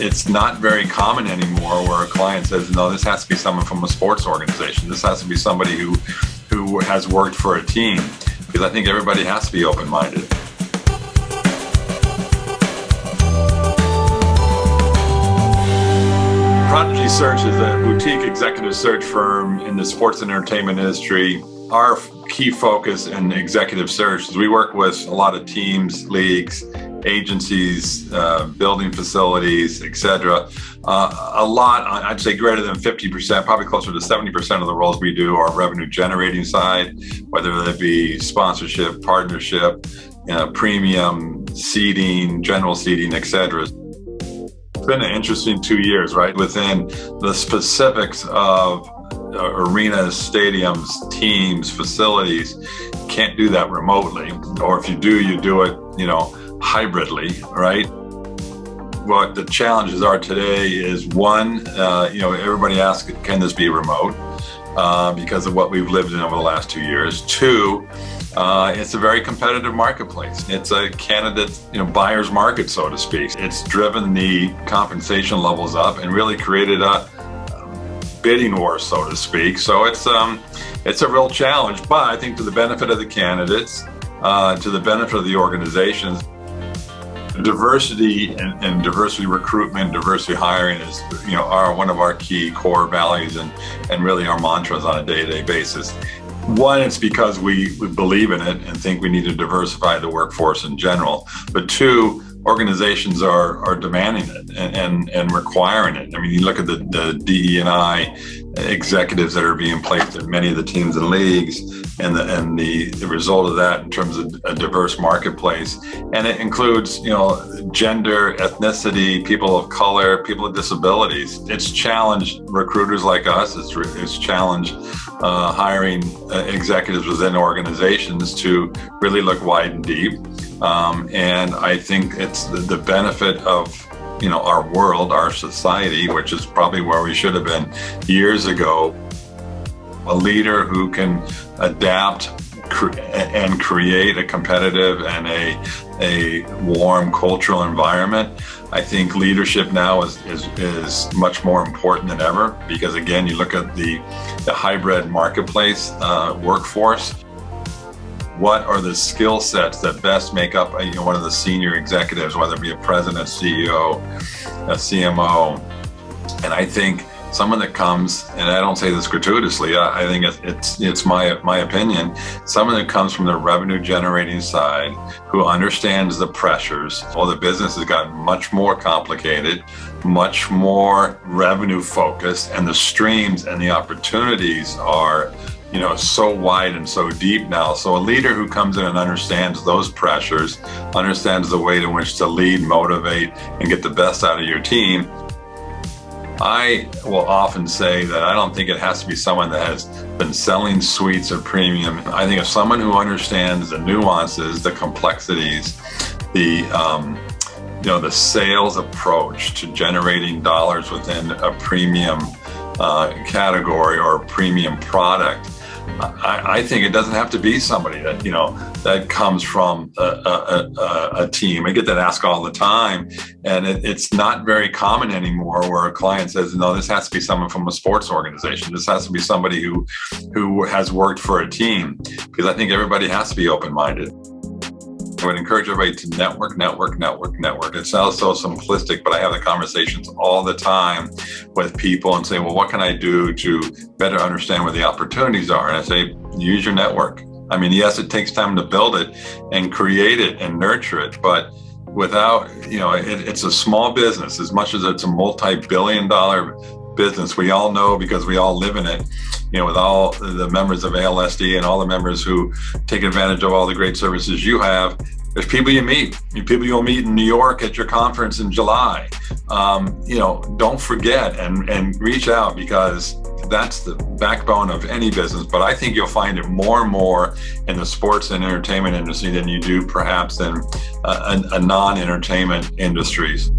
It's not very common anymore where a client says, no, this has to be someone from a sports organization. This has to be somebody who has worked for a team, because I think everybody has to be open-minded. Prodigy Search is a boutique executive search firm in the sports and entertainment industry. Our key focus in executive search is we work with a lot of teams, leagues, agencies, building facilities, etc. A lot, I'd say greater than 50%, probably closer to 70% of the roles we do are revenue generating side, whether that be sponsorship, partnership, premium, seating, general seating, etc. It's been an interesting 2 years, right? Within the specifics of arenas, stadiums, teams, facilities, can't do that remotely. Or if you do, you do it, hybridly, right? What the challenges are today is one, everybody asks, can this be remote? Because of what we've lived in over the last 2 years. Two, it's a very competitive marketplace. It's a candidate, buyer's market, so to speak. It's driven the compensation levels up and really created a bidding war, so to speak. So it's a real challenge, but I think to the benefit of the candidates, to the benefit of the organizations, diversity and diversity recruitment, diversity hiring is, are one of our key core values and really our mantras on a day-to-day basis. One, it's because we believe in it and think we need to diversify the workforce in general. But two, organizations are demanding it and requiring it. I mean, you look at the DE&I executives that are being placed in many of the teams and leagues, and the result of that in terms of a diverse marketplace. And it includes, gender, ethnicity, people of color, people with disabilities. It's challenged recruiters like us. It's challenged hiring executives within organizations to really look wide and deep. And I think it's the benefit of our world, our society, which is probably where we should have been years ago. A leader who can adapt and create a competitive and a warm cultural environment. I think leadership now is much more important than ever, because again, you look at the hybrid marketplace workforce. What are the skill sets that best make up one of the senior executives, whether it be a president, CEO, a CMO? And I think someone that comes, and I don't say this gratuitously, I think it's my opinion, someone that comes from the revenue generating side, who understands the pressures. Well, the business has gotten much more complicated, much more revenue focused, and the streams and the opportunities are so wide and so deep now. So a leader who comes in and understands those pressures, understands the way in which to lead, motivate, and get the best out of your team. I will often say that I don't think it has to be someone that has been selling suites or premium. I think it's someone who understands the nuances, the complexities, the sales approach to generating dollars within a premium category or a premium product. I think it doesn't have to be somebody that that comes from a team. I get that asked all the time, and it's not very common anymore where a client says, no, this has to be someone from a sports organization. This has to be somebody who has worked for a team, because I think everybody has to be open-minded. I would encourage everybody to network. It sounds so simplistic, but I have the conversations all the time with people and say, well, what can I do to better understand where the opportunities are? And I say, use your network. I mean, yes, it takes time to build it and create it and nurture it, but without, it's a small business as much as it's a multi-billion-dollar business. We all know, because we all live in it, with all the members of ALSD and all the members who take advantage of all the great services you have. There's people you meet, people you'll meet in New York at your conference in July. Don't forget and reach out, because that's the backbone of any business. But I think you'll find it more and more in the sports and entertainment industry than you do perhaps in a non-entertainment industries.